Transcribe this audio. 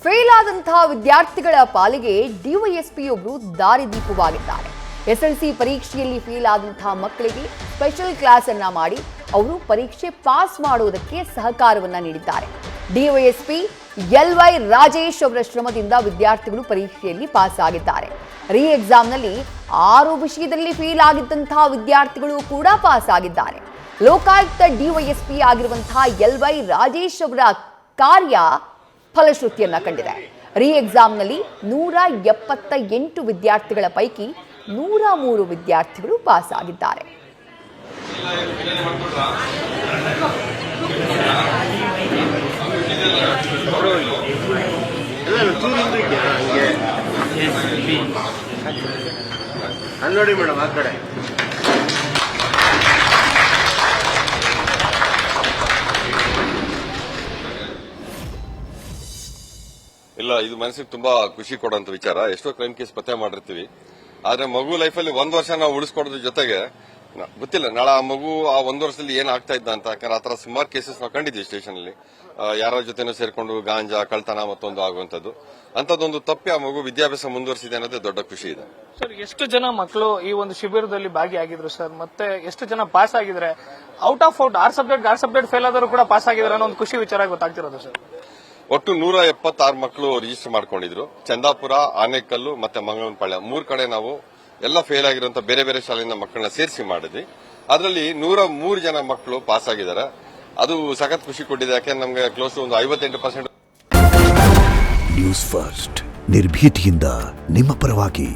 Fail ಆದಂತಹ ವಿದ್ಯಾರ್ಥಿಗಳ ಪಾಲಿಗೆ ಡಿವೈಎಸ್ಪಿಯೊಬ್ಬರು ದಾರಿದೀಪವಾಗಿದ್ದಾರೆ. ಎಸ್ಎಲ್ಸಿ ಪರೀಕ್ಷೆಯಲ್ಲಿ ಫೇಲ್ ಆದಂತಹ ಮಕ್ಕಳಿಗೆ ಸ್ಪೆಷಲ್ ಕ್ಲಾಸ್ ಅನ್ನ ಮಾಡಿ ಅವರು ಪರೀಕ್ಷೆ ಪಾಸ್ ಮಾಡುವುದಕ್ಕೆ ಸಹಕಾರವನ್ನ ನೀಡಿದ್ದಾರೆ. ಡಿವೈಎಸ್ಪಿ ಎಲ್ವೈ ರಾಜೇಶ್ ಅವರ ಶ್ರಮದಿಂದ ವಿದ್ಯಾರ್ಥಿಗಳು ಪರೀಕ್ಷೆಯಲ್ಲಿ ಪಾಸ್ ಆಗಿದ್ದಾರೆ. ರೀ ಎಕ್ಸಾಮ್ನಲ್ಲಿ 6 ವಿಷಯದಲ್ಲಿ ಫೇಲ್ ಆಗಿದ್ದಂತಹ ವಿದ್ಯಾರ್ಥಿಗಳು ಕೂಡ ಪಾಸ್ ಆಗಿದ್ದಾರೆ. ಲೋಕಾಯುಕ್ತ ಡಿವೈಎಸ್ಪಿ ಆಗಿರುವಂತಹ ಎಲ್ವೈ ರಾಜೇಶ್ ಅವರ ಕಾರ್ಯ ಫಲಶ್ರುತಿಯನ್ನ ಕಂಡಿದೆ. ರೀ ಎಕ್ಸಾಮ್ನಲ್ಲಿ 178 ವಿದ್ಯಾರ್ಥಿಗಳ ಪೈಕಿ 103 ವಿದ್ಯಾರ್ಥಿಗಳು ಪಾಸ್ ಆಗಿದ್ದಾರೆ. ನೋಡಿ ಮೇಡಮ್ ಆ ಕಡೆ ಇಲ್ಲ, ಇದು ಮನಸ್ಸಿಗೆ ತುಂಬಾ ಖುಷಿ ಕೊಡುವಂತ ವಿಚಾರ. ಎಷ್ಟೋ ಕ್ರೈಮ್ ಕೇಸ್ ಪತ್ತೆ ಮಾಡಿರ್ತೀವಿ, ಆದ್ರೆ ಮಗು ಲೈಫಲ್ಲಿ 1 ವರ್ಷ ನಾವು ಉಳಿಸ್ಕೊಡೋದ್ರ ಜೊತೆಗೆ ಗೊತ್ತಿಲ್ಲ ನಾಳೆ ಆ ಮಗು ಆ 1 ವರ್ಷದಲ್ಲಿ ಏನ್ ಆಗ್ತಾ ಇದ್ದ ಅಂತ. ಯಾಕಂದ್ರೆ ಆತರ ಸುಮಾರು ಕೇಸಸ್ ನಾವು ಕಂಡಿದ್ವಿ ಸ್ಟೇಷನ್ ಅಲ್ಲಿ. ಯಾರ ಜೊತೆನೂ ಸೇರ್ಕೊಂಡು ಗಾಂಜಾ, ಕಳ್ತನ ಮತ್ತೊಂದು ಆಗುವಂತದ್ದು. ಅಂತದೊಂದು ತಪ್ಪಿ ಆ ಮಗು ವಿದ್ಯಾಭ್ಯಾಸ ಮುಂದುವರಿಸಿದೆ ಅನ್ನೋದೇ ದೊಡ್ಡ ಖುಷಿ ಇದೆ. ಸರ್, ಎಷ್ಟು ಜನ ಮಕ್ಕಳು ಈ ಒಂದು ಶಿಬಿರದಲ್ಲಿ ಭಾಗಿಯಾಗಿದ್ರು ಸರ್? ಮತ್ತೆ ಎಷ್ಟು ಜನ ಪಾಸ್ ಆಗಿದ್ರೆ? ಔಟ್ 6 ಸಬ್ಜೆಕ್ಟ್ ಫೇಲ್ ಆದರೂ ಕೂಡ ಪಾಸ್ ಆಗಿದ್ರೆ ಅನ್ನೋ ಒಂದು ಖುಷಿ ವಿಚಾರ ಗೊತ್ತಾಗ್ತಿರೋದು ಸರ್. ಒಟ್ಟು 176 ಮಕ್ಕಳು ರಿಜಿಸ್ಟರ್ ಮಾಡ್ಕೊಂಡಿದ್ರು. ಚಂದಾಪುರ, ಆನೇಕಲ್ಲು ಮತ್ತೆ ಮಂಗಳನಪಾಳ್ಯ 3 ಕಡೆ ನಾವು ಎಲ್ಲ ಫೇಲ್ ಆಗಿರುವಂತ ಬೇರೆ ಬೇರೆ ಶಾಲೆಯಿಂದ ಮಕ್ಕಳನ್ನ ಸೇರಿಸಿ ಮಾಡಿದ್ವಿ. ಅದರಲ್ಲಿ 103 ಜನ ಮಕ್ಕಳು ಪಾಸ್ ಆಗಿದ್ದಾರೆ. ಅದು ಸಖತ್ ಖುಷಿ ಕೊಟ್ಟಿದೆ. ಯಾಕೆಂದ್ರೆ ನಮ್ಗೆ ಕ್ಲೋಸ್ ಒಂದು 58%. ನ್ಯೂಸ್ ಫಸ್ಟ್ ನಿರ್ಭೀತಿಯಿಂದ ನಿಮ್ಮ ಪರವಾಗಿ.